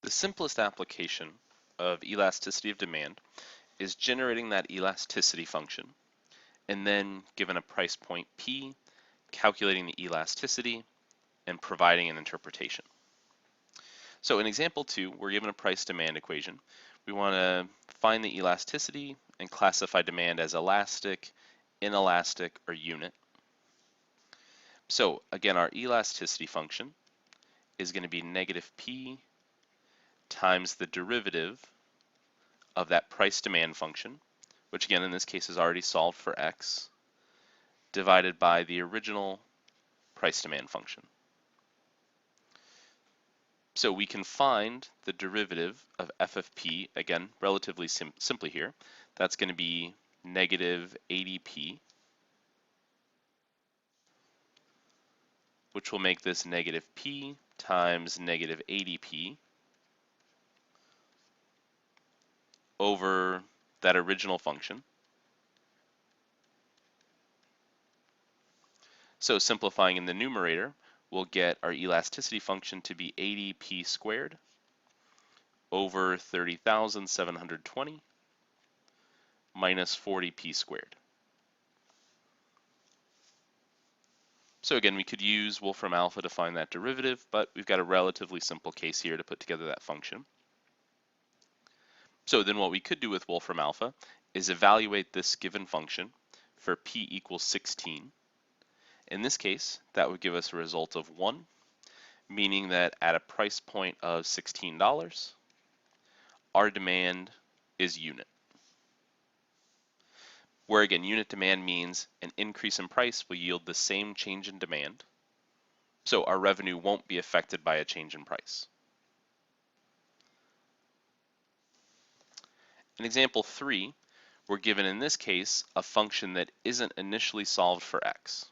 The simplest application of elasticity of demand is generating that elasticity function, and then given a price point P, calculating the elasticity, and providing an interpretation. So in example 2, we're given a price demand equation. We want to find the elasticity and classify demand as elastic, inelastic, or unit. So again, our elasticity function is going to be negative P times the derivative of that price demand function, which again in this case is already solved for x, divided by the original price demand function. So we can find the derivative of f of p, again relatively simply here. That's going to be negative 80p, which will make this negative p times negative 80p over that original function. So simplifying in the numerator, we'll get our elasticity function to be 80p squared over 30,720 minus 40p squared. So again, we could use Wolfram alpha to find that derivative, but we've got a relatively simple case here to put together that function. So then what we could do with Wolfram alpha is evaluate this given function for p equals 16. In this case, that would give us a result of 1, meaning that at a price point of $16, our demand is unit. Where again, unit demand means an increase in price will yield the same change in demand, so our revenue won't be affected by a change in price. In example 3, we're given in this case a function that isn't initially solved for x.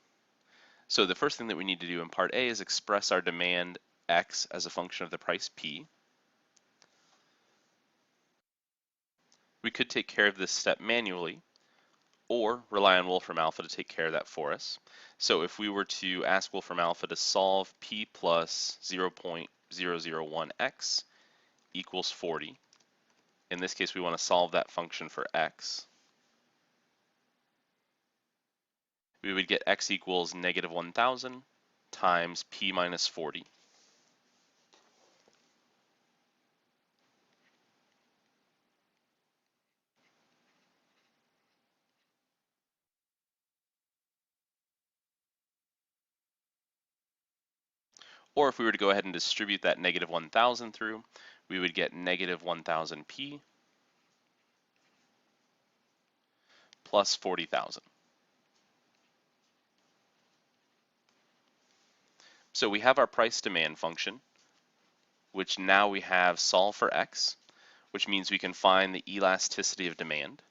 So the first thing that we need to do in part A is express our demand x as a function of the price p. We could take care of this step manually, or rely on Wolfram alpha to take care of that for us. So if we were to ask Wolfram alpha to solve p plus 0.001x equals 40, in this case we want to solve that function for x, we would get x equals negative 1,000 times p minus 40. Or if we were to go ahead and distribute that negative 1,000 through, we would get negative 1,000p plus 40,000. So we have our price demand function, which now we have solved for x, which means we can find the elasticity of demand.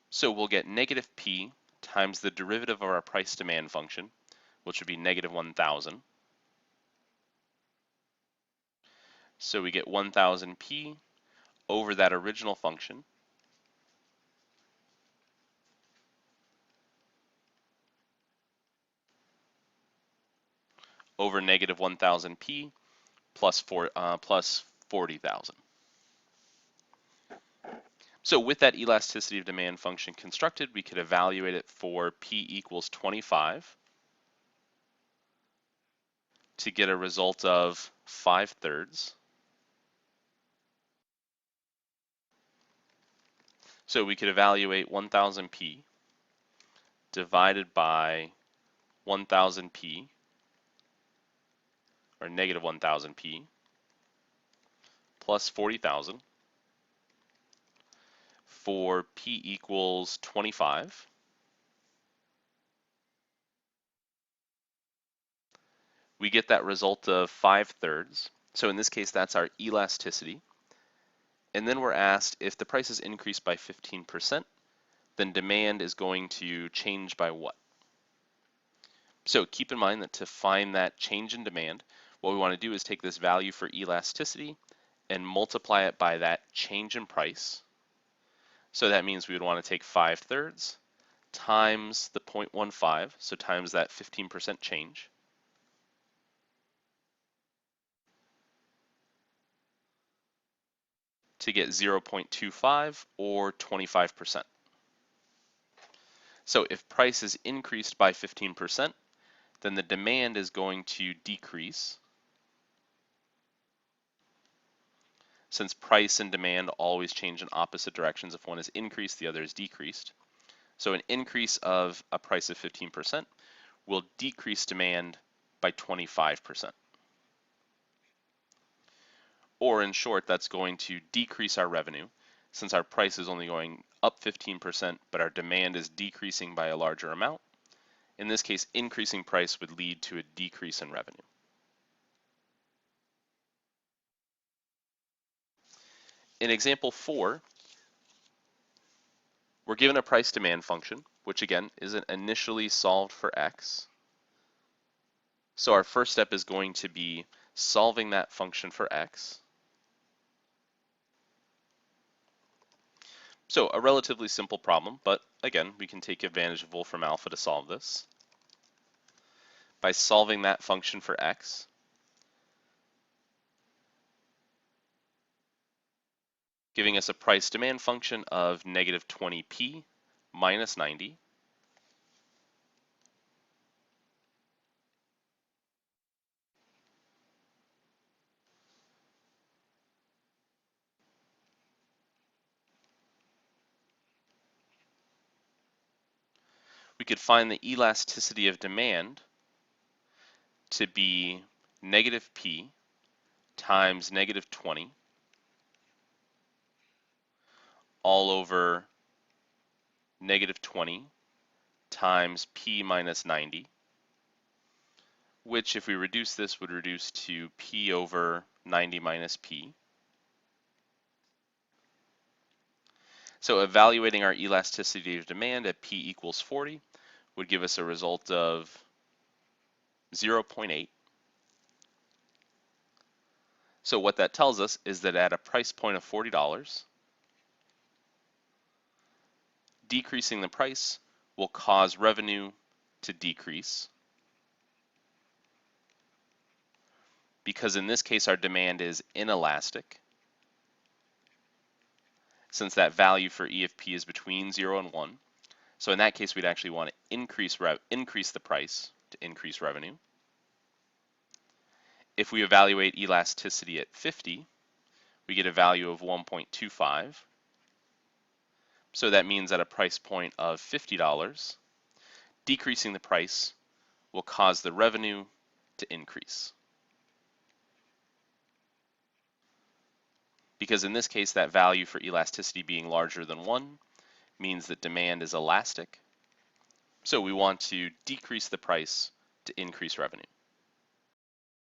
So we'll get negative p times the derivative of our price demand function, which would be negative 1,000. So we get 1,000p over that original function, over negative 1,000p plus 40,000. So with that elasticity of demand function constructed, we could evaluate it for p equals 25 to get a result of 5/3. So we could evaluate 1,000p divided by 1,000p, or negative 1,000p, plus 40,000 for p equals 25. We get that result of 5/3. So in this case, that's our elasticity. And then we're asked if the prices increase by 15%, then demand is going to change by what? So keep in mind that to find that change in demand, what we want to do is take this value for elasticity and multiply it by that change in price. So that means we would want to take 5/3 times the 0.15, so times that 15% change, to get 0.25 or 25%. So if price is increased by 15%, then the demand is going to decrease. Since price and demand always change in opposite directions, if one is increased, the other is decreased. So an increase of a price of 15% will decrease demand by 25%. Or in short, that's going to decrease our revenue, since our price is only going up 15%, but our demand is decreasing by a larger amount. In this case, increasing price would lead to a decrease in revenue. In example 4, we're given a price demand function, which again is initially solved for x. So our first step is going to be solving that function for x. So a relatively simple problem, but again, we can take advantage of Wolfram Alpha to solve this. By solving that function for x, giving us a price demand function of negative 20p minus 90. We could find the elasticity of demand to be negative p times negative 20 all over negative 20 times p minus 90, which if we reduce this would reduce to p over 90 minus p. So evaluating our elasticity of demand at p equals 40 would give us a result of 0.8. So what that tells us is that at a price point of $40, decreasing the price will cause revenue to decrease, because in this case our demand is inelastic, since that value for EFP is between 0 and 1. So in that case we'd actually want to increase the price to increase revenue. If we evaluate elasticity at 50, we get a value of 1.25. So that means at a price point of $50, decreasing the price will cause the revenue to increase. Because in this case, that value for elasticity being larger than 1 means that demand is elastic. So we want to decrease the price to increase revenue.